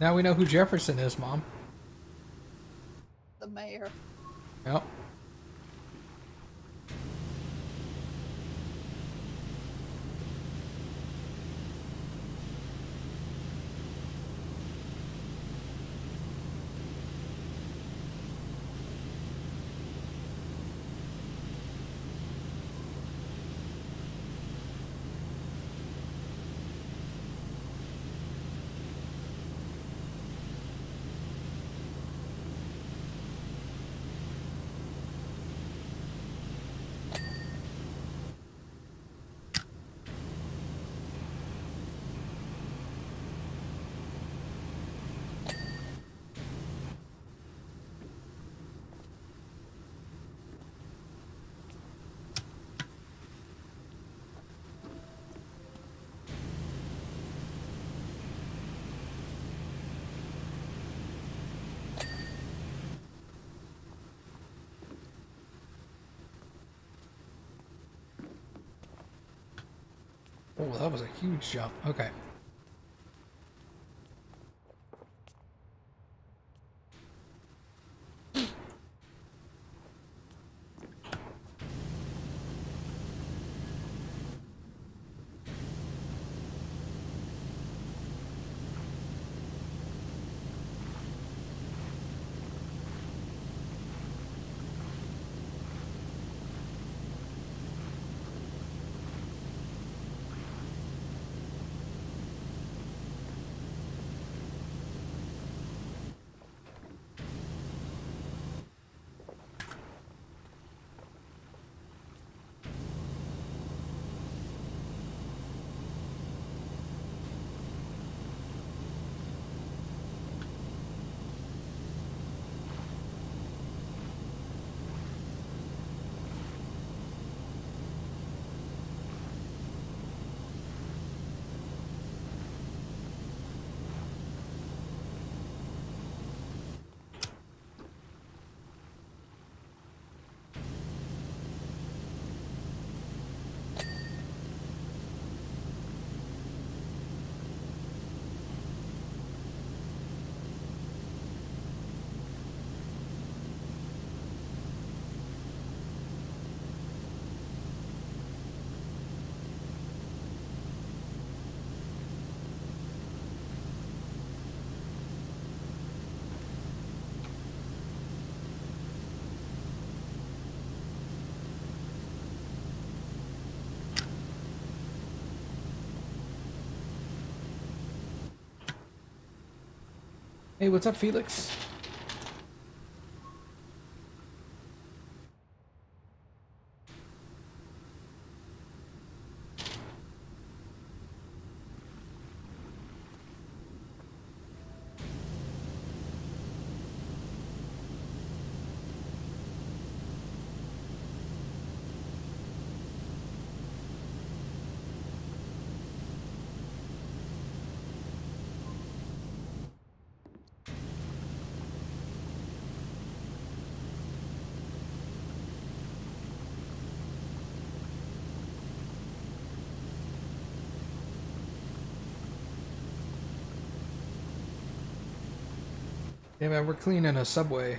Now we know who Jefferson is, Mom. The mayor. Yep. Oh, that was a huge jump. Okay. Hey, what's up, Felix? Yeah, man, we're cleaning a subway.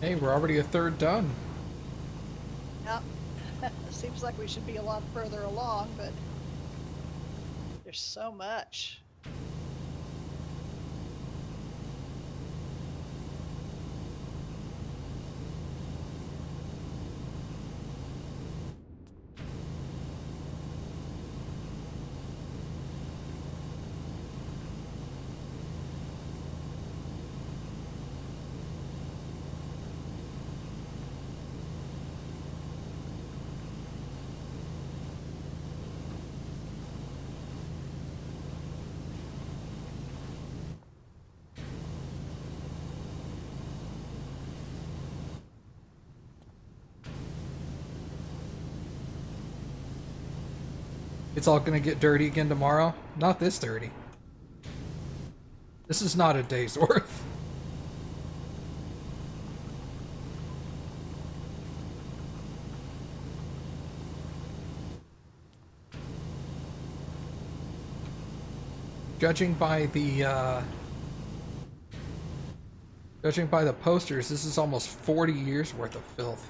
Hey, we're already a third done. Yep. Seems like we should be a lot further along, but there's so much. It's all gonna get dirty again tomorrow. Not this dirty. This is not a day's worth. Judging by the posters, this is almost 40 years worth of filth.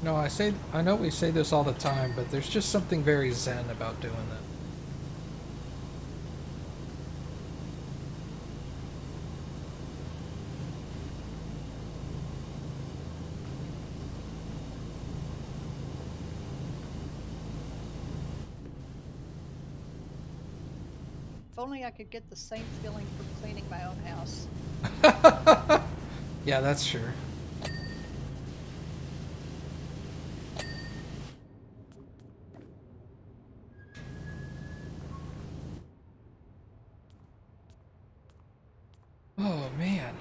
No, I know we say this all the time, but there's just something very zen about doing that. If only I could get the same feeling from cleaning my own house. Yeah, that's sure. Oh, man.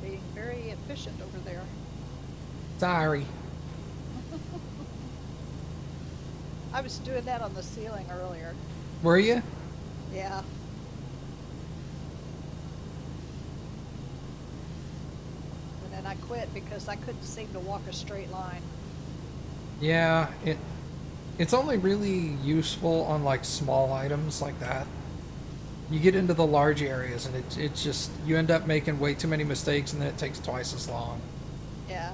being very efficient over there. Sorry. I was doing that on the ceiling earlier. Were you? Yeah. And then I quit because I couldn't seem to walk a straight line. Yeah, it's only really useful on like small items like that. You get into the large areas and it's just you end up making way too many mistakes and then it takes twice as long. Yeah.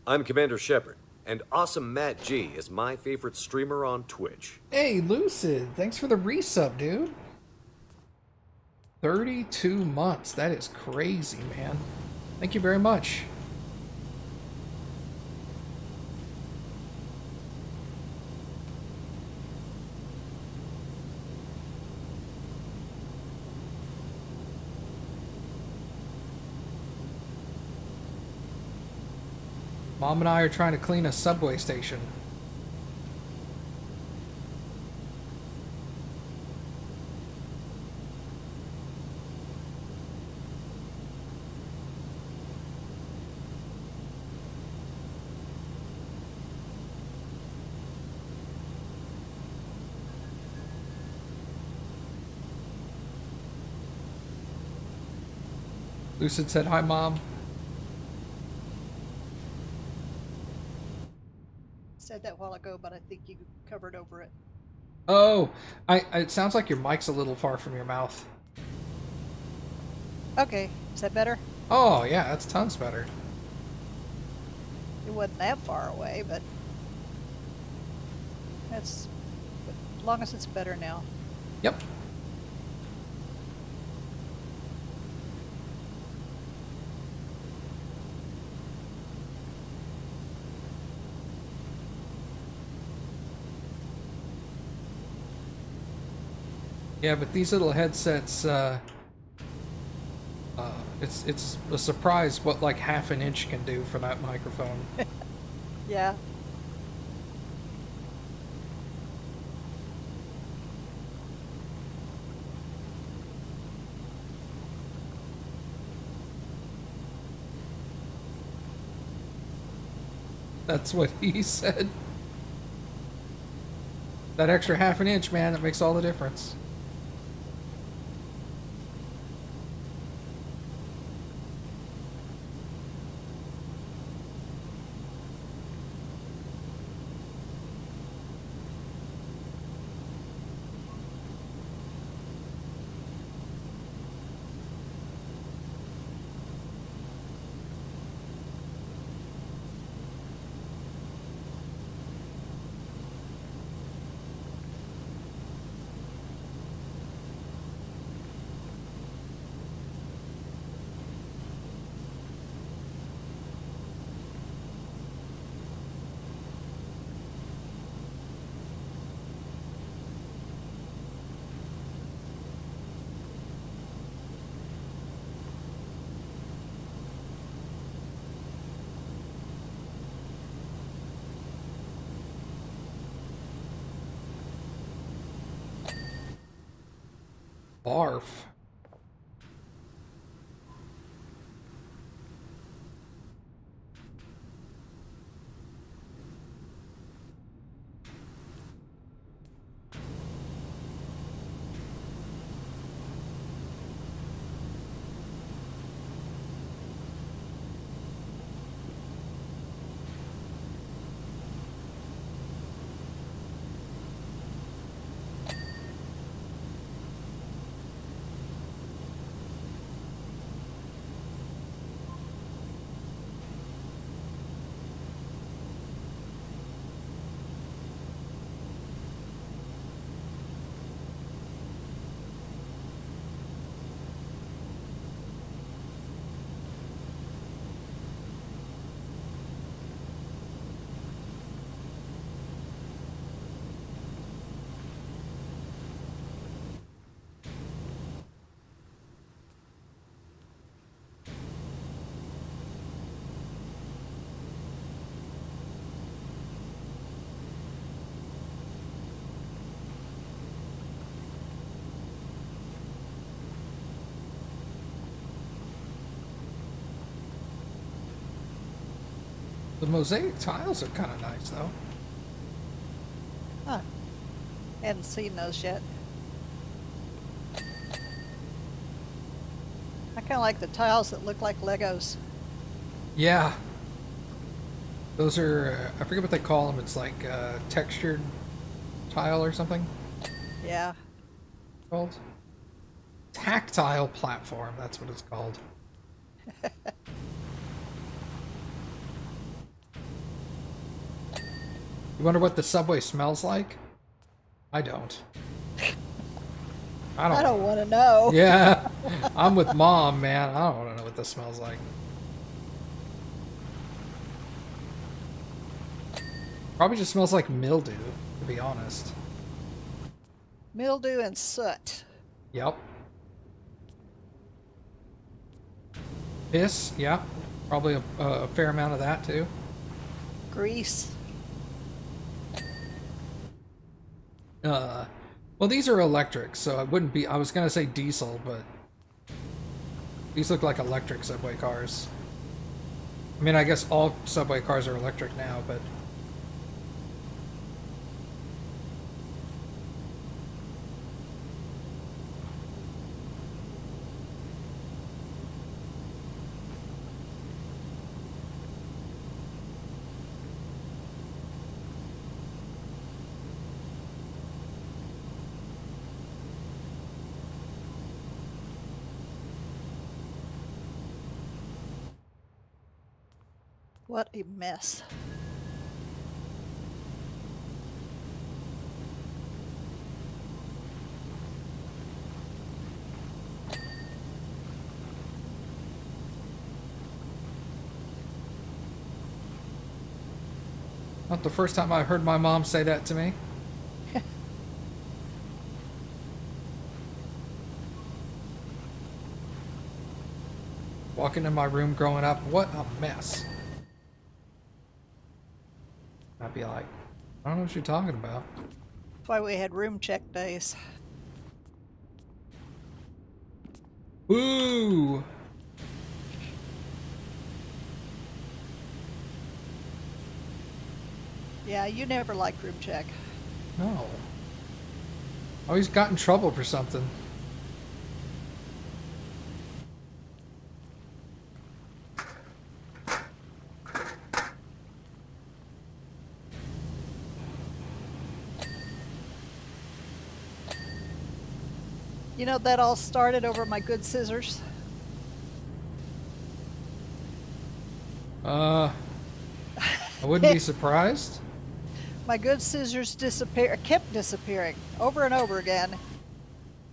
I'm Commander Shepard, and AwesomeMattG is my favorite streamer on Twitch. Hey, Lucid, thanks for the resub, dude. 32 months. That is crazy, man. Thank you very much. Mom and I are trying to clean a subway station. Lucid said, "Hi, Mom." Said that a while ago, but I think you covered over it. Oh, it sounds like your mic's a little far from your mouth. Okay, is that better? Oh, yeah, that's tons better. It wasn't that far away, but that's As long as it's better now. Yep. Yeah, but these little headsets, it's a surprise what like half an inch can do for that microphone. Yeah. That's what he said. That extra half an inch, man, that makes all the difference. Barf. The mosaic tiles are kind of nice, though. Huh. Hadn't seen those yet. I kind of like the tiles that look like Legos. Yeah. Those are, I forget what they call them. It's like textured tile or something. Yeah. Called tactile platform. That's what it's called. You wonder what the subway smells like? I don't. I don't want to know. Yeah, I'm with Mom, man. I don't want to know what this smells like. Probably just smells like mildew, to be honest. Mildew and soot. Yep. Piss, yeah. Probably a fair amount of that, too. Grease. Well, these are electric, so it wouldn't be... I was going to say diesel, but... These look like electric subway cars. I mean, I guess all subway cars are electric now, but... What a mess. Not the first time I heard my mom say that to me. Walking in my room growing up, what a mess. I'd be like, I don't know what you're talking about. That's why we had room check days. Ooh! Yeah, you never liked room check. No. Always got in trouble for something. You know, that all started over my good scissors. I wouldn't be surprised. My good scissors kept disappearing over and over again.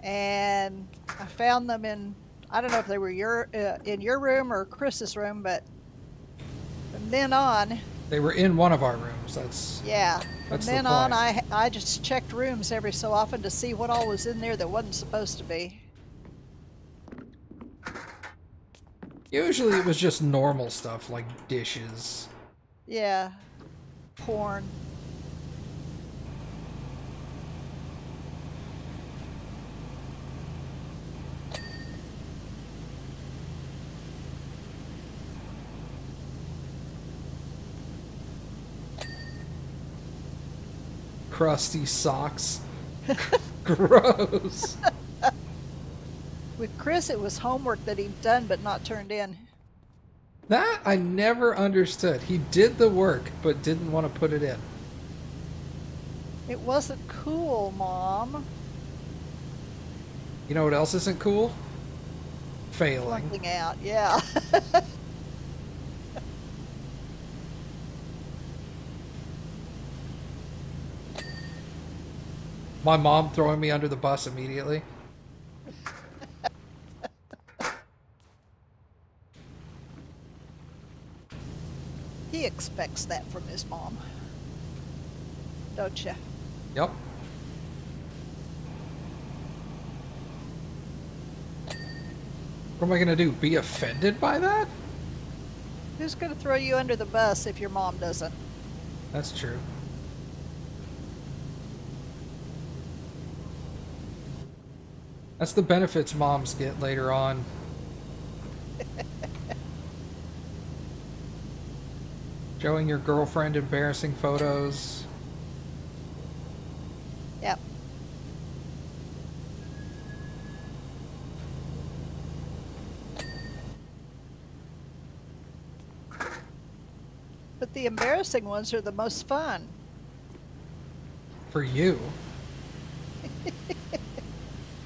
And I found them in, I don't know if they were in your room or Chris's room, but from then on, They were in one of our rooms. yeah, from That's the then on, point. I just checked rooms every so often to see what all was in there that wasn't supposed to be. Usually it was just normal stuff like dishes. Yeah, porn. Crusty socks. Gross. With Chris, it was homework that he'd done but not turned in. That I never understood. He did the work but didn't want to put it in. It wasn't cool, Mom. You know what else isn't cool? Failing. Flunking out, yeah. My mom throwing me under the bus immediately. He expects that from his mom. Don't you? Yep. What am I gonna do? Be offended by that? Who's going to throw you under the bus if your mom doesn't? That's true. That's the benefits moms get later on. Showing your girlfriend embarrassing photos. Yep. But the embarrassing ones are the most fun. For you.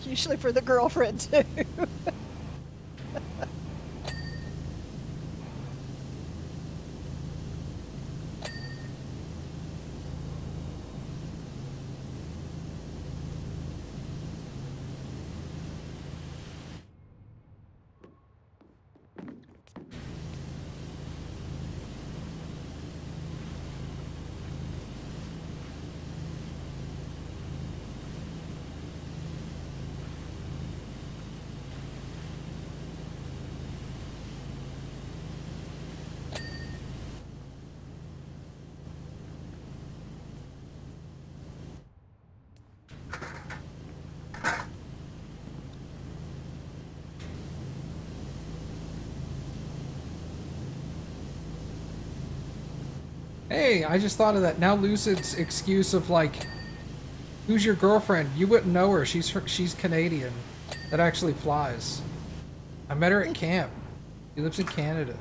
Usually for the girlfriend, too. Hey, I just thought of that. Now Lucid's excuse of like, who's your girlfriend? You wouldn't know her. She's Canadian. That actually flies. I met her at camp. She lives in Canada.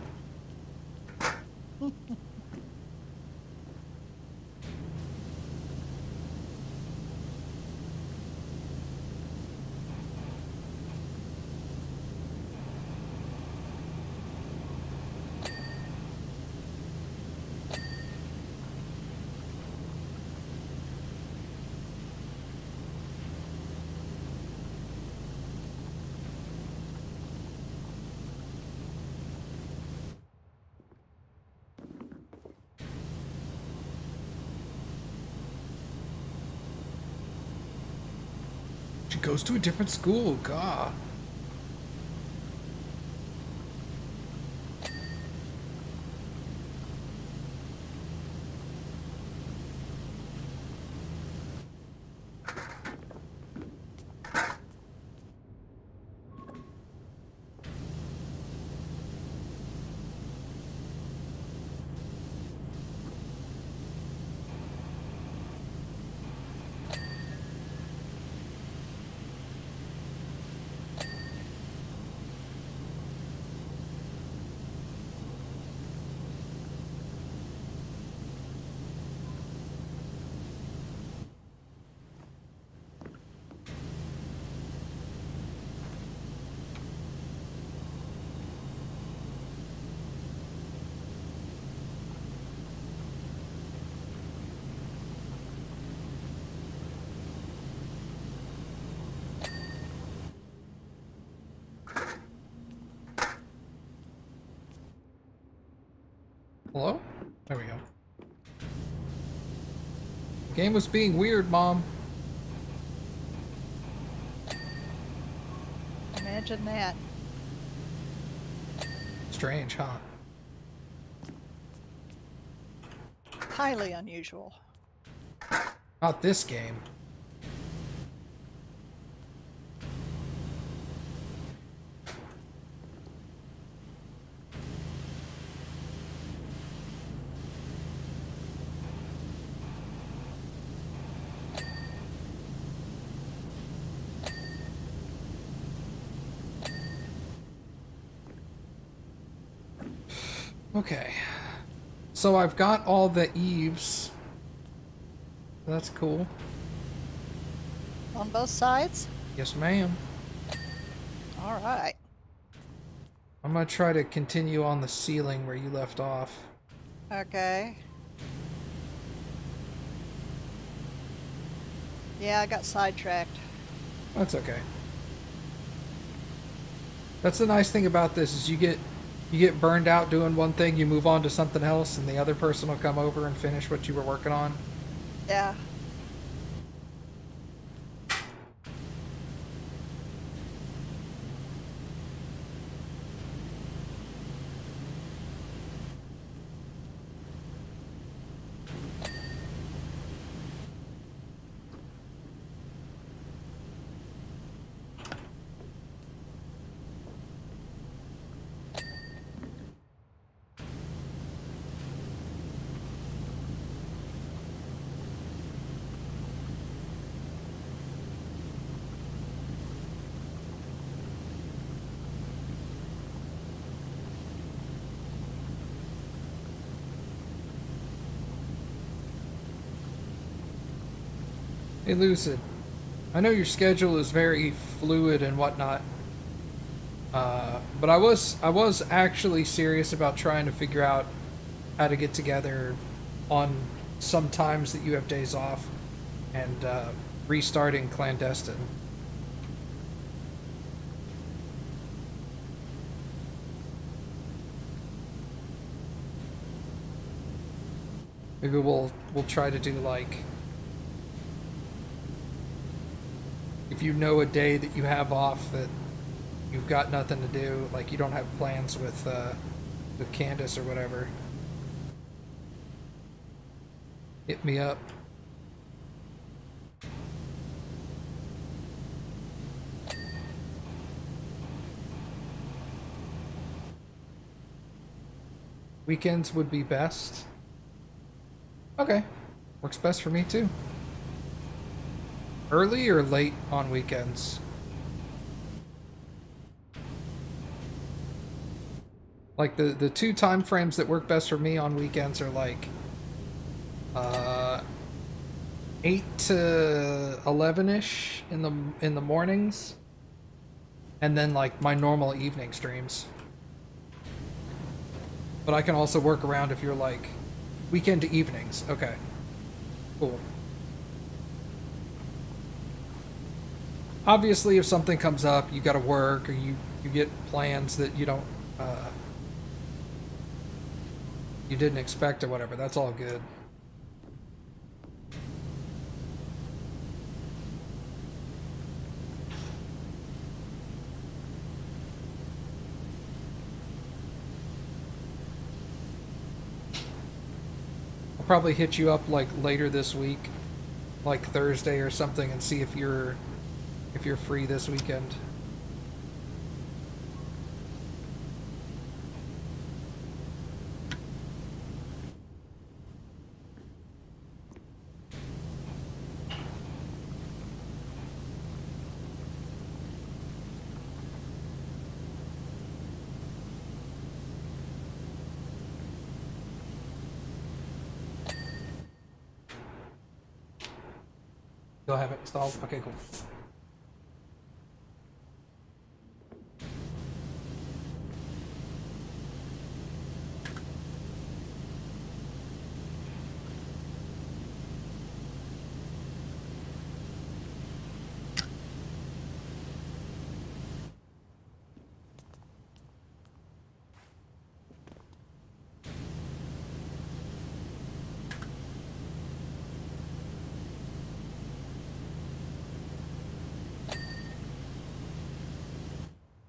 goes to a different school. God. Hello? There we go. The game was being weird, Mom. Imagine that. Strange, huh? Highly unusual. Not this game. Okay. So I've got all the eaves. That's cool. On both sides? Yes, ma'am. All right. I'm gonna try to continue on the ceiling where you left off. Okay. Yeah, I got sidetracked. That's okay. That's the nice thing about this is you get burned out doing one thing, you move on to something else, and the other person will come over and finish what you were working on. Yeah. Hey, Lucid. I know your schedule is very fluid and whatnot, but I was actually serious about trying to figure out how to get together on some times that you have days off and restarting Clandestine. Maybe we'll try to do like, if you know a day that you have off that you've got nothing to do, like you don't have plans with Candace or whatever, hit me up. Weekends would be best. Okay, works best for me too. Early or late on weekends? Like the two time frames that work best for me on weekends are like 8 to 11ish in the mornings, and then like my normal evening streams. But I can also work around if you're like weekend to evenings. Okay, cool. Obviously, if something comes up, you got to work, or you get plans that you don't, you didn't expect or whatever. That's all good. I'll probably hit you up like later this week, like Thursday or something, and see if you're free this weekend. You'll have it installed? Okay, cool.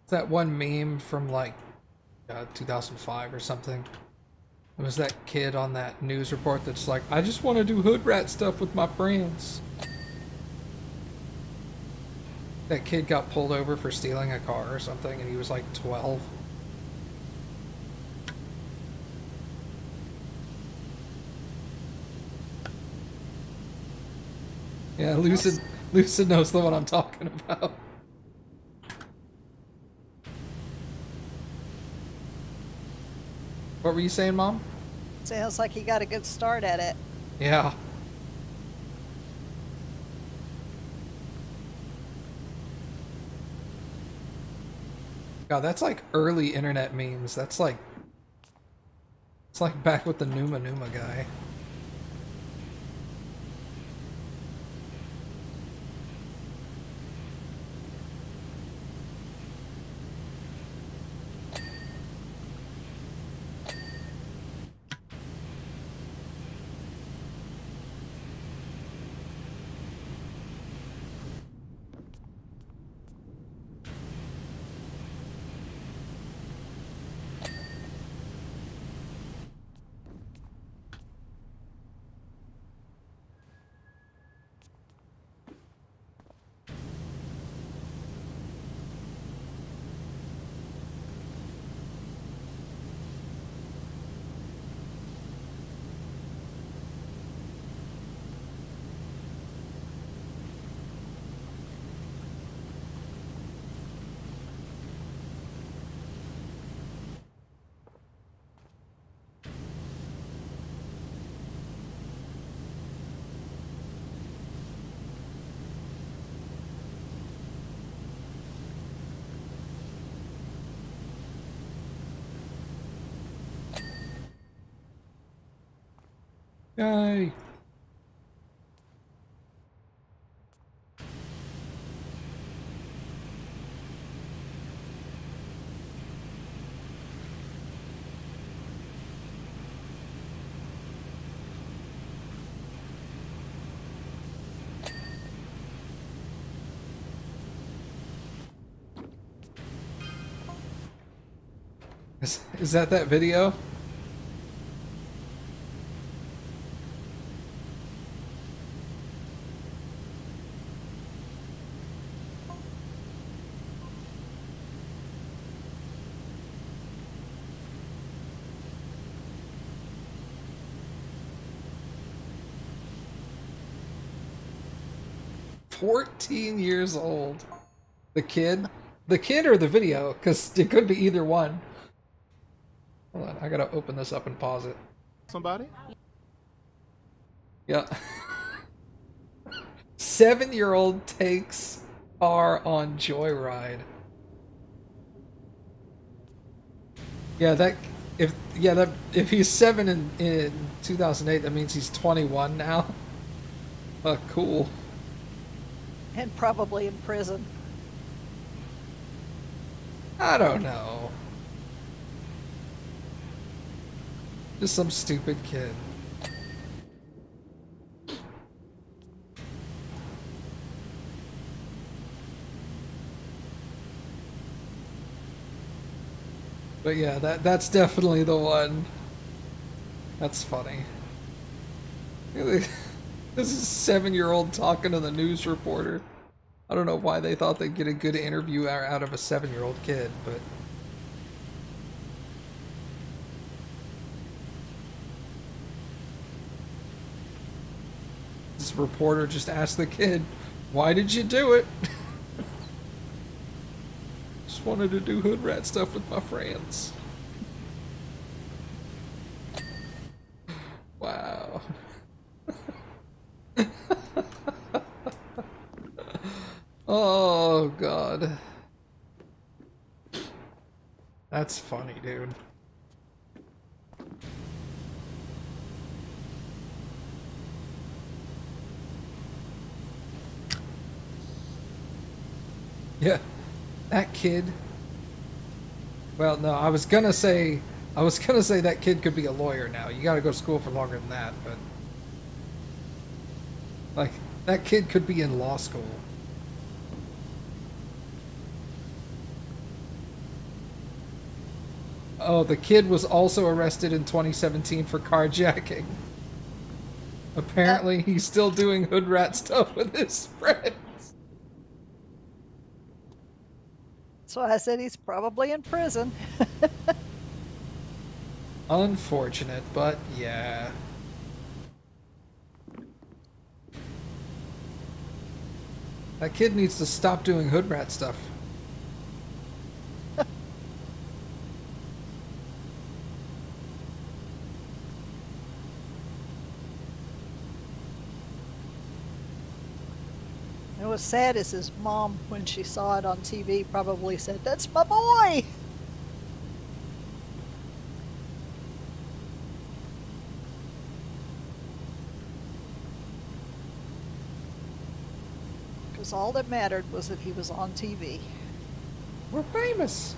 That one meme from like 2005 or something. It was that kid on that news report that's like, I just want to do hood rat stuff with my friends. That kid got pulled over for stealing a car or something, and he was like 12. Yeah, Lucid knows the one I'm talking about. What were you saying, Mom? Sounds like he got a good start at it. Yeah. God, that's like early internet memes. That's like... It's like back with the Numa Numa guy. Yay! Is that video? $14 years old. The kid? The kid or the video? Because it could be either one. Hold on, I gotta open this up and pause it. Somebody? Yeah. 7-year-old takes car on joyride. Yeah, if he's 7 in 2008, that means he's 21 now. Cool. And probably in prison. I don't know. Just some stupid kid. But yeah, that's definitely the one. That's funny. This is a 7-year-old talking to the news reporter. I don't know why they thought they'd get a good interview out of a 7-year-old kid, but... This reporter just asked the kid, "Why did you do it?" Just wanted to do hood rat stuff with my friends. Wow. Oh, God. That's funny, dude. Yeah, that kid. Well, no, I was gonna say that kid could be a lawyer now. You gotta go to school for longer than that, but... Like, that kid could be in law school. Oh, the kid was also arrested in 2017 for carjacking. Apparently, he's still doing hood rat stuff with his friends. So I said he's probably in prison. Unfortunate, but yeah. That kid needs to stop doing hood rat stuff. And what's sad is his mom, when she saw it on TV, probably said, "That's my boy!" Because all that mattered was that he was on TV. We're famous.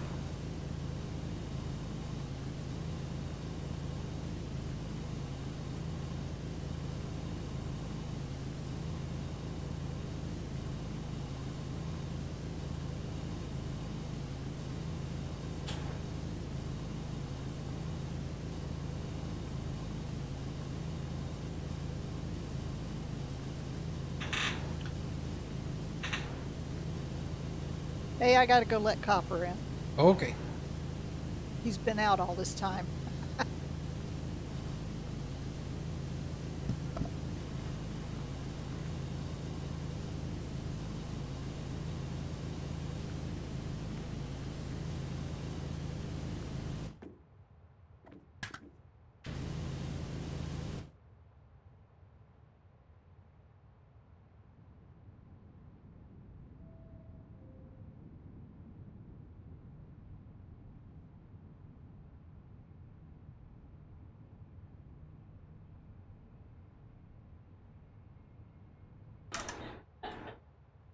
Hey, I gotta go let Copper in. Okay. He's been out all this time.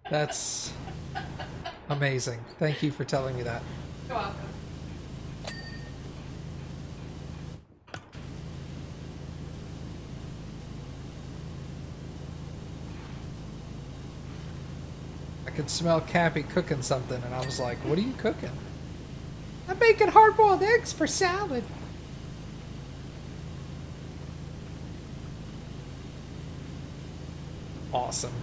That's amazing. Thank you for telling me that. You're welcome. I could smell Cappy cooking something, and I was like, "What are you cooking?" "I'm making hard-boiled eggs for salad." Awesome.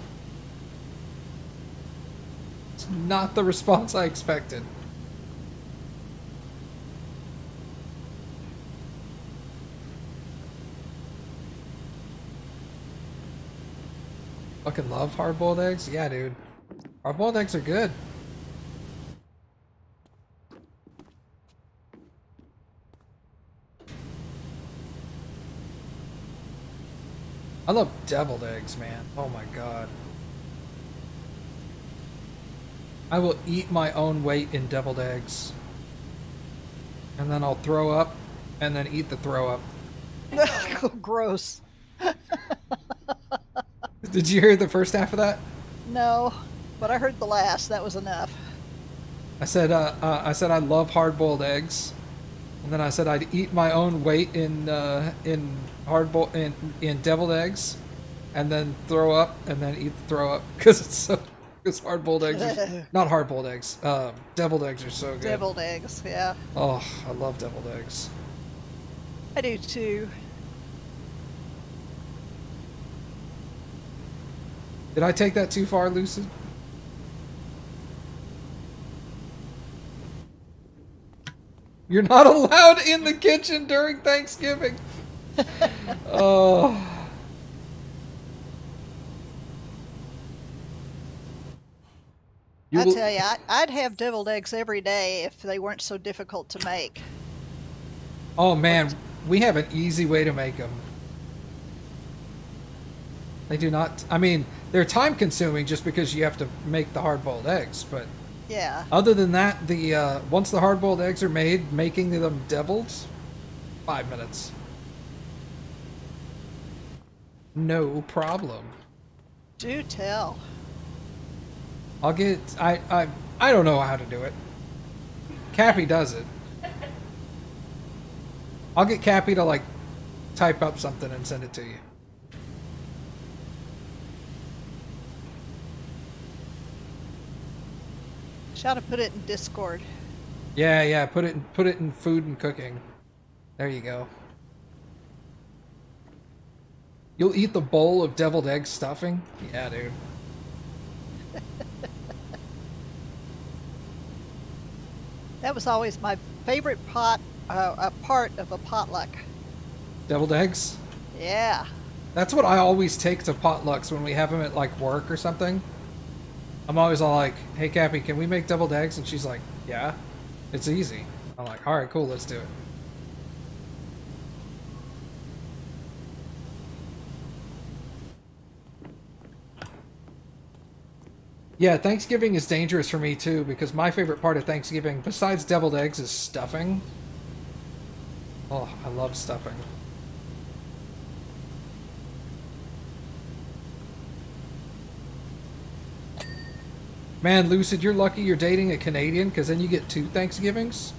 It's not the response I expected. Fucking love hard-boiled eggs? Yeah, dude. Hard-boiled eggs are good. I love deviled eggs, man. Oh my god. I will eat my own weight in deviled eggs. And then I'll throw up, and then eat the throw up. Gross. Did you hear the first half of that? No, but I heard the last. That was enough. I said I love hard-boiled eggs, and then I said I'd eat my own weight in deviled eggs, and then throw up, and then eat the throw up because hard-boiled eggs are, not hard-boiled eggs. Deviled eggs are so good. Deviled eggs, yeah. Oh, I love deviled eggs. I do too. Did I take that too far, Lucid? You're not allowed in the kitchen during Thanksgiving. Oh. I tell you, I'd have deviled eggs every day if they weren't so difficult to make. Oh man, we have an easy way to make them. They do not. I mean, they're time consuming just because you have to make the hard-boiled eggs, but yeah. Other than that, the once the hard-boiled eggs are made, making them deviled, 5 minutes. No problem. Do tell. I'll get. I don't know how to do it. Cappy does it. I'll get Cappy to like type up something and send it to you. Should have put it in Discord. Yeah. Put it in food and cooking. There you go. You'll eat the bowl of deviled egg stuffing? Yeah, dude. That was always my favorite part of a potluck. Deviled eggs? Yeah. That's what I always take to potlucks when we have them at like work or something. I'm always all like, hey Cappy, can we make deviled eggs? And she's like, yeah, it's easy. I'm like, alright, cool, let's do it. Yeah, Thanksgiving is dangerous for me too, because my favorite part of Thanksgiving, besides deviled eggs, is stuffing. Oh, I love stuffing. Man, Lucid, you're lucky you're dating a Canadian, because then you get 2 Thanksgivings.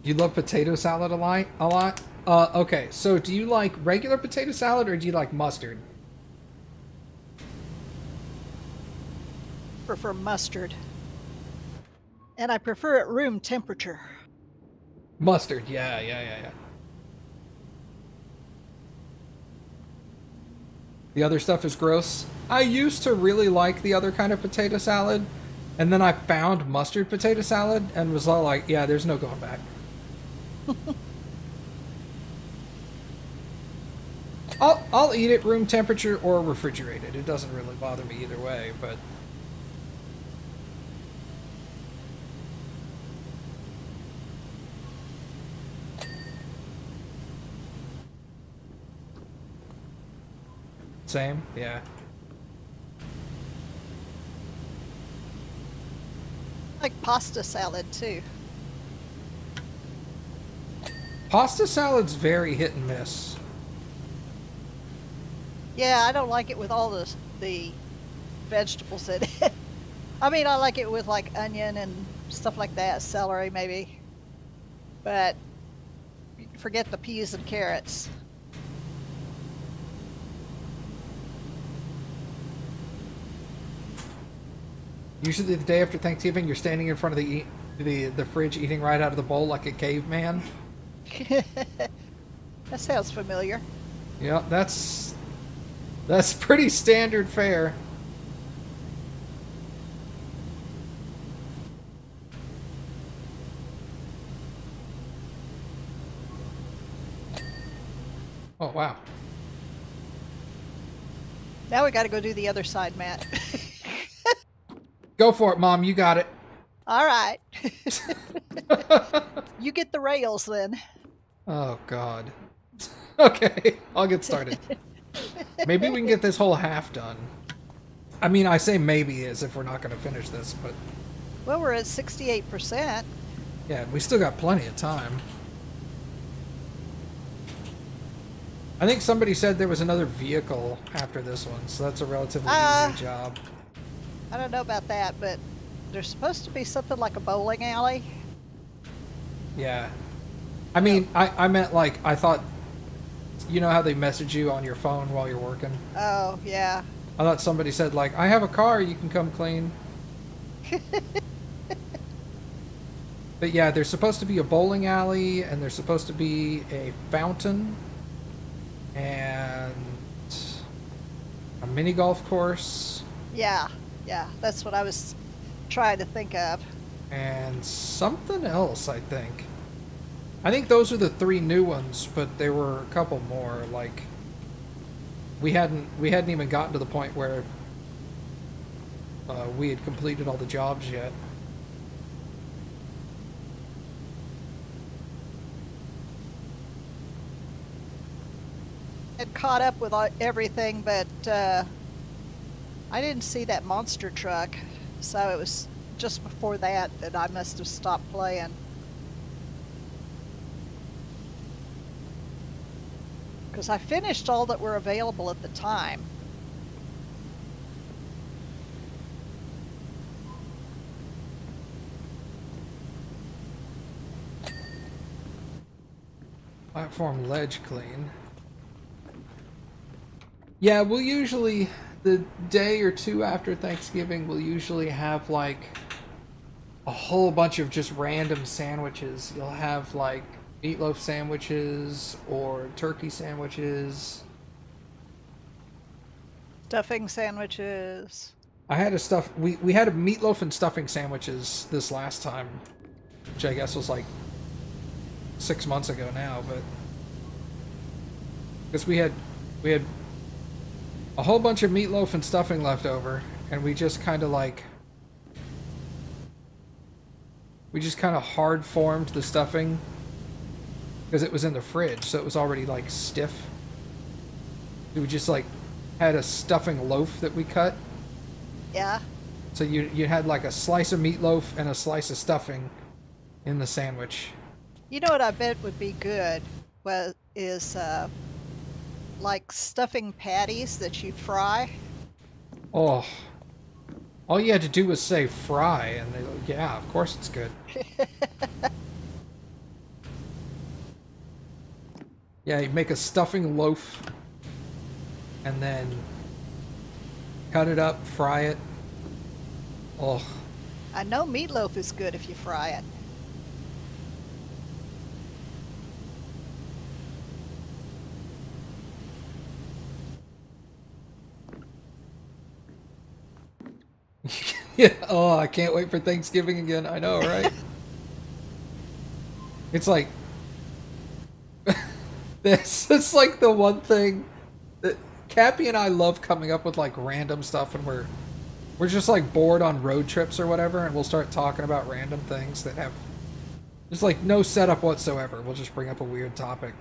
You love potato salad a lot? Okay, so do you like regular potato salad, or do you like mustard? Prefer mustard. And I prefer it room temperature. Mustard, yeah. The other stuff is gross. I used to really like the other kind of potato salad, and then I found mustard potato salad and was all like, yeah, there's no going back. I'll eat it room temperature or refrigerated. It doesn't really bother me either way, but same, yeah. I like pasta salad too. Pasta salad's very hit and miss. Yeah, I don't like it with all the vegetables in it. I mean, I like it with like onion and stuff like that, celery maybe. But forget the peas and carrots. Usually the day after Thanksgiving, you're standing in front of the fridge eating right out of the bowl like a caveman. That sounds familiar. Yeah, that's pretty standard fare. Oh, wow. Now we got to go do the other side, Matt. Go for it, Mom. You got it. All right. You get the rails then. Oh, God. Okay, I'll get started. Maybe we can get this whole half done. I mean, I say maybe as if we're not going to finish this, but... Well, we're at 68%. Yeah, we still got plenty of time. I think somebody said there was another vehicle after this one, so that's a relatively easy job. I don't know about that, but there's supposed to be something like a bowling alley. Yeah. I mean, I meant like, I thought... You know how they message you on your phone while you're working? Oh, yeah. I thought somebody said, like, I have a car, you can come clean. But yeah, there's supposed to be a bowling alley, and there's supposed to be a fountain. and a mini golf course. Yeah, yeah, that's what I was trying to think of. And something else, I think. I think those are the 3 new ones, but there were a couple more. Like we hadn't even gotten to the point where we had completed all the jobs yet. Had caught up with everything, but I didn't see that monster truck, so it was just before that I must have stopped playing. Because I finished all that were available at the time. Platform ledge clean. Yeah, we'll usually, the day or two after Thanksgiving, we'll usually have like a whole bunch of just random sandwiches. You'll have like meatloaf sandwiches or turkey sandwiches. Stuffing sandwiches. I had we had a meatloaf and stuffing sandwiches this last time, which I guess was like 6 months ago now, but because we had a whole bunch of meatloaf and stuffing left over, and we just kind of hard formed the stuffing because it was in the fridge, so it was already like stiff. We just like had a stuffing loaf that we cut. Yeah. So you had like a slice of meatloaf and a slice of stuffing in the sandwich. You know what I bet would be good is like stuffing patties that you fry. Oh, all you had to do was say fry, and yeah, of course it's good. Yeah, you make a stuffing loaf, and then cut it up, fry it. Oh. I know meatloaf is good if you fry it. Yeah. Oh, I can't wait for Thanksgiving again. I know, right? It's like it's like the one thing that Cappy and I love coming up with, like random stuff, and we're just like bored on road trips or whatever, and we'll start talking about random things that have just like no setup whatsoever. We'll just bring up a weird topic.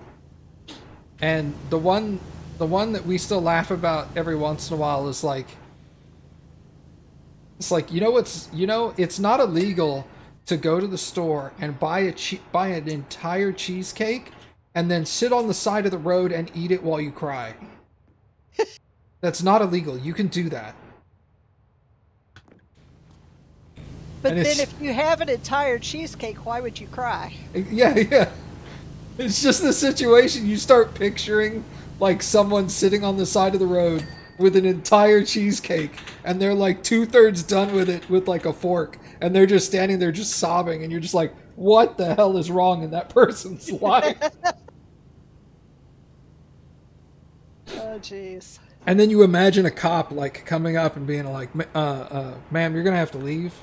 And the one that we still laugh about every once in a while is like, it's like, it's not illegal to go to the store and buy an entire cheesecake and then sit on the side of the road and eat it while you cry. That's not illegal. You can do that. But then if you have an entire cheesecake, why would you cry? Yeah. It's just the situation you start picturing, like someone sitting on the side of the road with an entire cheesecake, and they're like 2/3 done with it with like a fork, and they're just standing there just sobbing, and you're just like, what the hell is wrong in that person's life? Oh, jeez. And then you imagine a cop like coming up and being like, ma'am, you're gonna have to leave.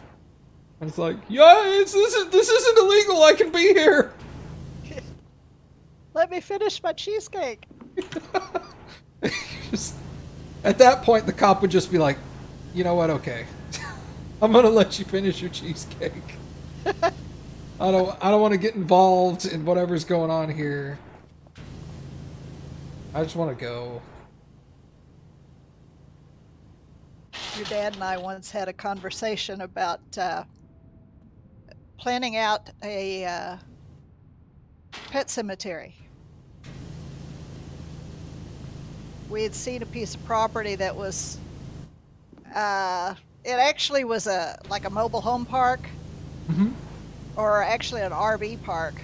And it's like, yeah, this isn't illegal, I can be here. Let me finish my cheesecake. At that point, the cop would just be like, you know what, okay. I'm gonna let you finish your cheesecake. I don't want to get involved in whatever's going on here. I just want to go. Your dad and I once had a conversation about planning out a pet cemetery. We had seen a piece of property that was, it actually was like a mobile home park, or actually an RV park,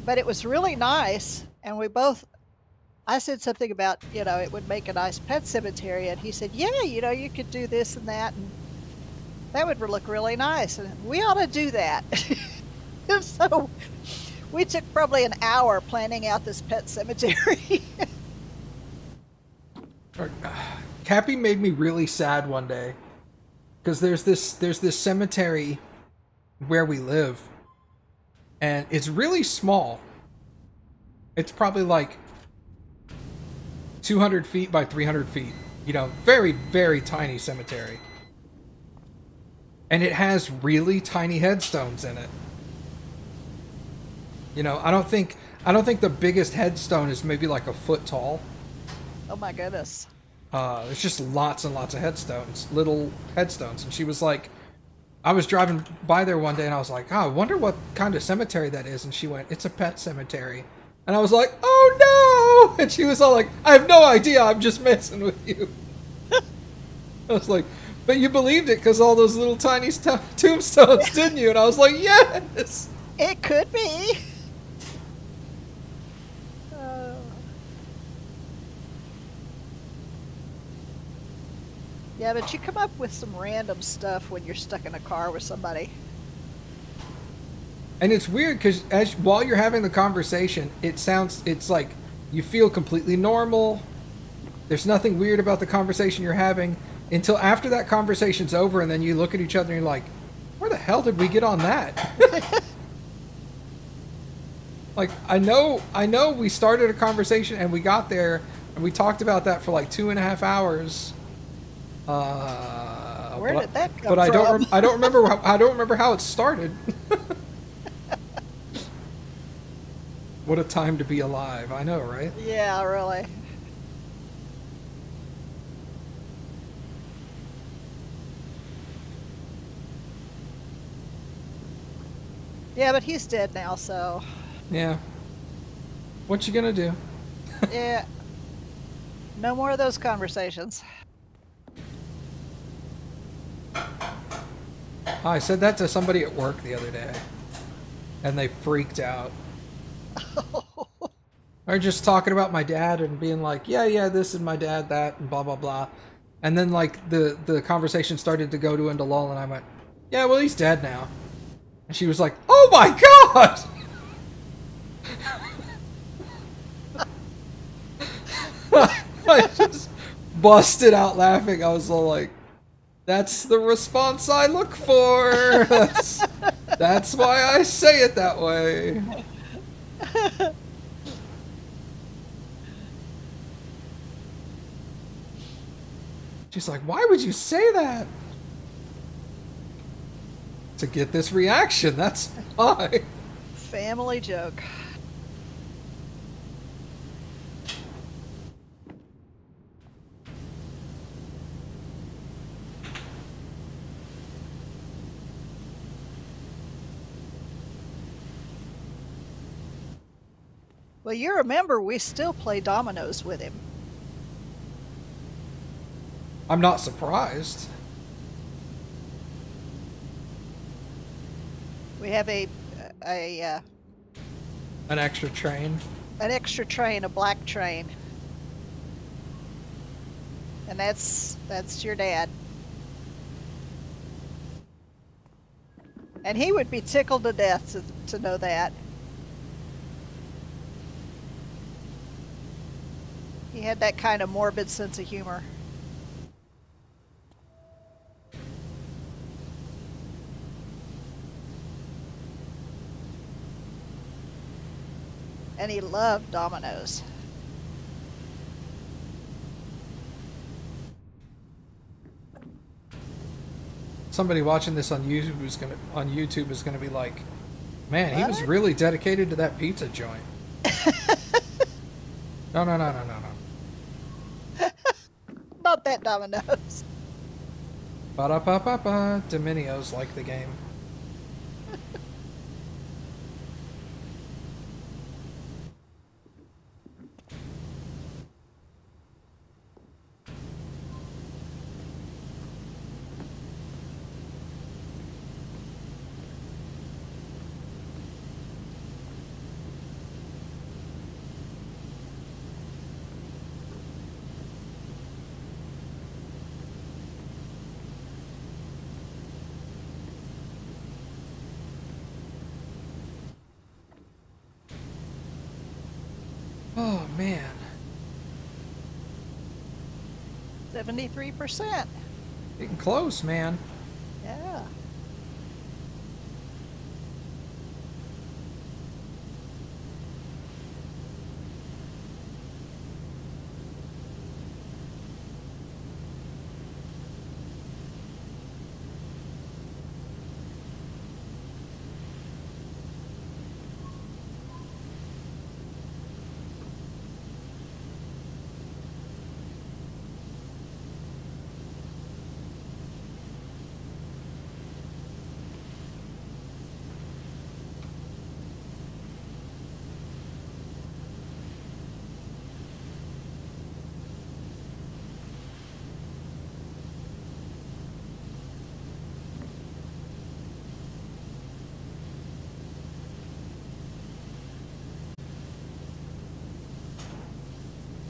but it was really nice, and I said something about, it would make a nice pet cemetery, and he said, yeah, you could do this and that, and that would look really nice, and we ought to do that. So we took probably an hour planning out this pet cemetery. Cappy made me really sad one day because there's this cemetery where we live, and it's really small. It's probably like 200 feet by 300 feet. You know, very, very tiny cemetery. And it has really tiny headstones in it. You know, I don't think the biggest headstone is maybe like a foot tall. Oh my goodness. There's just lots and lots of headstones, little headstones. And she was like, I was driving by there one day and I was like, oh, I wonder what kind of cemetery that is. And she went, it's a pet cemetery. And I was like, oh no! And she was all like, I have no idea, I'm just messing with you. I was like, but you believed it because all those little tiny tombstones, didn't you? And I was like, yes! It could be. Yeah, but you come up with some random stuff when you're stuck in a car with somebody. And it's weird because while you're having the conversation, it's like you feel completely normal. There's nothing weird about the conversation you're having until after that conversation's over, and then you look at each other and you're like, where the hell did we get on that? Like, I know we started a conversation and we got there and we talked about that for like 2.5 hours. Where did that come from? I don't remember how it started. What a time to be alive. I know, right? Yeah, really. Yeah, but he's dead now, so... Yeah. What you gonna do? Yeah. No more of those conversations. I said that to somebody at work the other day, and they freaked out. They're just talking about my dad and being like, yeah, this is my dad, that, and blah, blah, blah. And then, like, the conversation started to go to into lull, and I went, yeah, well, he's dead now. And she was like, oh my god! I just busted out laughing. I was all like, that's the response I look for. That's why I say it that way. She's like, why would you say that? To get this reaction, that's why. Family joke. Well, you remember we still play dominoes with him. I'm not surprised. We have an extra train. An extra train, a black train. And that's your dad. And he would be tickled to death to know that. He had that kind of morbid sense of humor. And he loved dominoes. Somebody watching this on YouTube is gonna be like, man, he was really dedicated to that pizza joint. No. Not that dominoes. Ba-da-pa-pa-pa. Dominios like the game. Oh, man. 73%. Getting close, man.